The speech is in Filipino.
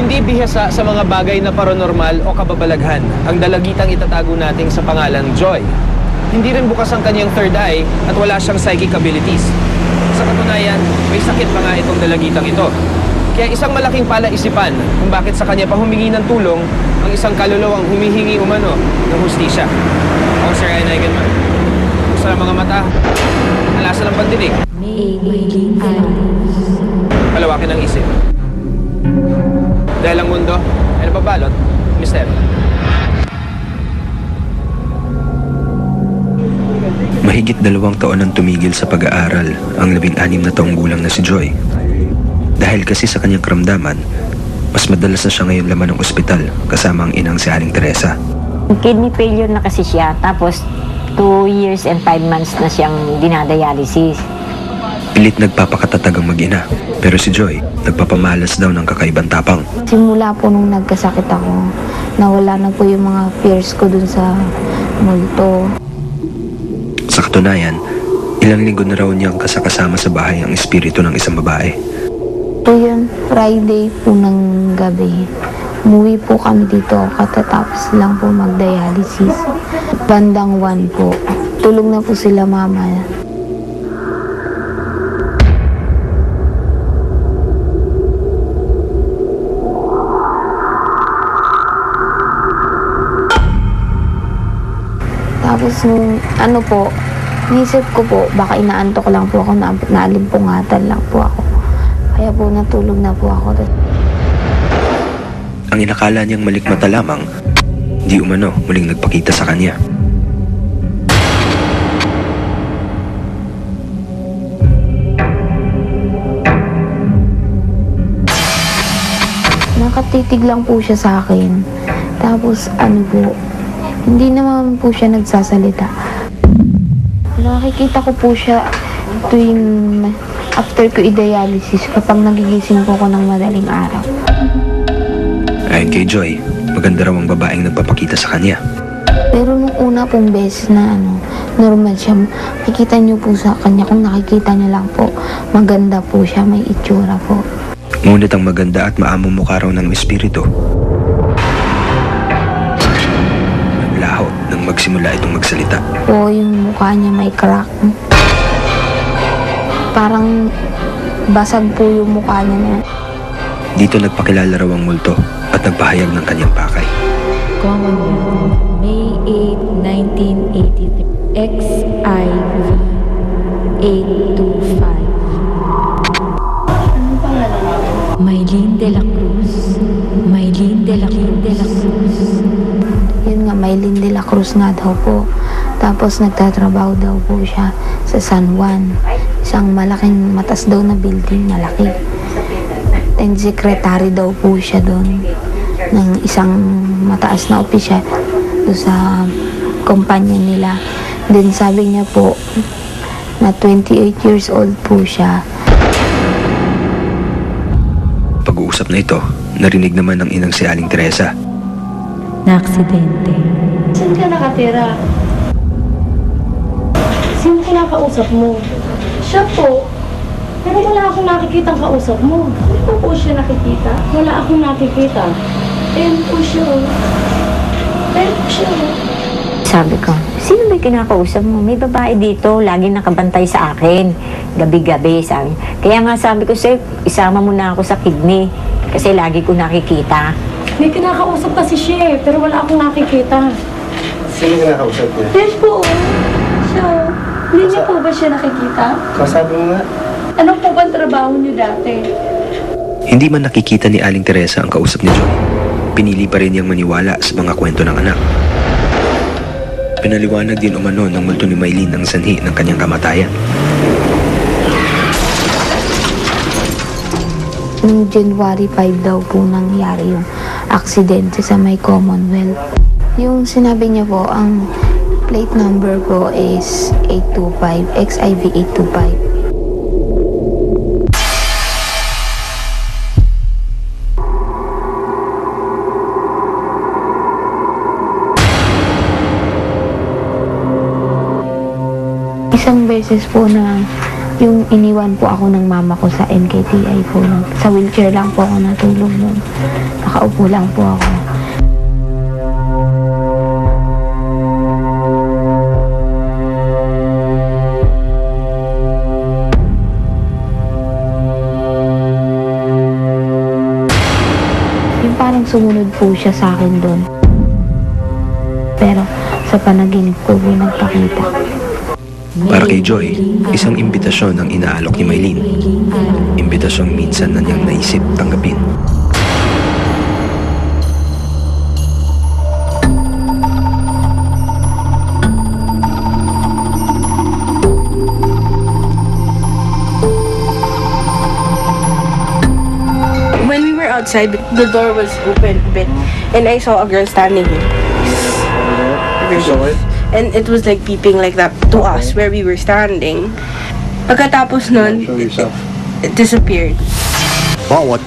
Hindi bihasa sa mga bagay na paranormal o kababalaghan ang dalagitang itatago nating sa pangalang Joy. Hindi rin bukas ang kanyang third eye at wala siyang psychic abilities. Sa katunayan, may sakit pa nga itong dalagitang ito. Kaya isang malaking palaisipan kung bakit sa kanya pa humingi ng tulong ang isang kaluluwang humihingi umano ng hustisya. Ako Sir Ryan Eigenman. Gusto ng mga mata, alasa ng pandinig. Palawakin ang isip. Dahil ang mundo ay nababalot, misteryo. Mahigit 2 taon nang tumigil sa pag-aaral ang 16 na taong gulang na si Joy. Dahil kasi sa kanyang karamdaman, mas madalas na siya ngayon laman ng ospital kasama ang inang si Aling Teresa. Kidney failure na kasi siya, tapos 2 years and 5 months na siyang dinadialysis. Pilit nagpapakatatag ang mag-ina, pero si Joy nagpapamalas daw ng kakaibang tapang. Simula po nung nagkasakit ako, nawala na po yung mga fears ko dun sa multo. Sa katunayan, ilang linggo na raw niyang kasakasama sa bahay ang espiritu ng isang babae. So yun, Friday po ng gabi, umuwi po kami dito katatapos lang po mag-dialysis. Bandang 1 po, tulog na po sila mama. Tapos nung ano po, nisip ko po, baka inaantok lang po ako, naalimpungatan lang po ako. Kaya po natulog na po ako. Ang inakala niyang malikmata lamang, di umano muling nagpakita sa kanya. Nakatitig lang po siya sa akin. Tapos ano po, hindi naman po siya nagsasalita. Nakikita ko po siya tuwing after ko i-dialysis kapag nagigising po ako ng madaling araw. Ayon kay Joy, maganda raw ang babaeng nagpapakita sa kanya. Pero nung una pong beses na normal siya, makikita niyo po sa kanya, kung nakikita niyo lang po, maganda po siya, may itsura po. Ngunit ang maganda at maamong mukha raw ng espiritu, naglaho nang magsimula itong magsalita. Po, yung mukha niya may crack. Parang basag po yung mukha niya na. Dito nagpakilala raw ang multo at nagpahayag ng kanyang pakay. Commonwealth, May 8, 1983, XIV 825. Anong pangalan niya? Maylene de la Cruz. Maylene de la Cruz. Yun nga, Maylene de la Cruz nga daw po. Tapos nagtatrabaho daw po siya sa San Juan. Isang malaking matas daw na building, malaki. And secretary daw po siya doon ng isang mataas na opisyal doon sa kumpanya nila. Then sabi niya po na 28 years old po siya. Pag-uusap na ito, narinig naman ng inang si Aling Teresa. Na-aksidente. Saan ka nakatira? Sino kinakausap mo? Siya po. Pero wala akong nakikitang kausap mo. Ano po siya nakikita? Wala akong nakikita. Ayan po siya. Ayan po siya. Sabi ko, sino ba kinakausap mo? May babae dito, lagi nakabantay sa akin. Gabi-gabi, sabi. Kaya nga sabi ko sa'yo, isama mo na ako sa kidney. Kasi lagi ko nakikita. May kinakausap kasi siya eh, pero wala akong nakikita. Sino kinakausap niya? Ayan po. Siya. Hindi niyo po ba siya nakikita? Kasabi mo nga. Ano po ba ang trabaho niyo dati? Hindi man nakikita ni Aling Teresa ang kausap ni Joy, pinili pa rin niyang maniwala sa mga kwento ng anak. Pinaliwanag din umano ng multo ni Maylene ang sanhi ng kanyang kamatayan. Noong January 5 daw po nangyari yung aksidente sa may Commonwealth. Yung sinabi niya po, ang plate number ko is 825, XIV 825. Isang beses po na Yung iniwan po ako ng mama ko sa NKTI po. Sa wheelchair lang po ako natulog nun. Nakaupo lang po ako. Yung parang sumunod po siya sa akin doon. Pero sa panaginip ko po nagpakita. Para kay Joy, isang imbitasyon ang inaalok ni Maylene. Imbitasyong minsan na niyang naisip tanggapin. When we were outside, the door was open a bit, and I saw a girl standing here. And it was like peeping like that to us where we were standing. Pagkatapos nun, it disappeared. Bawat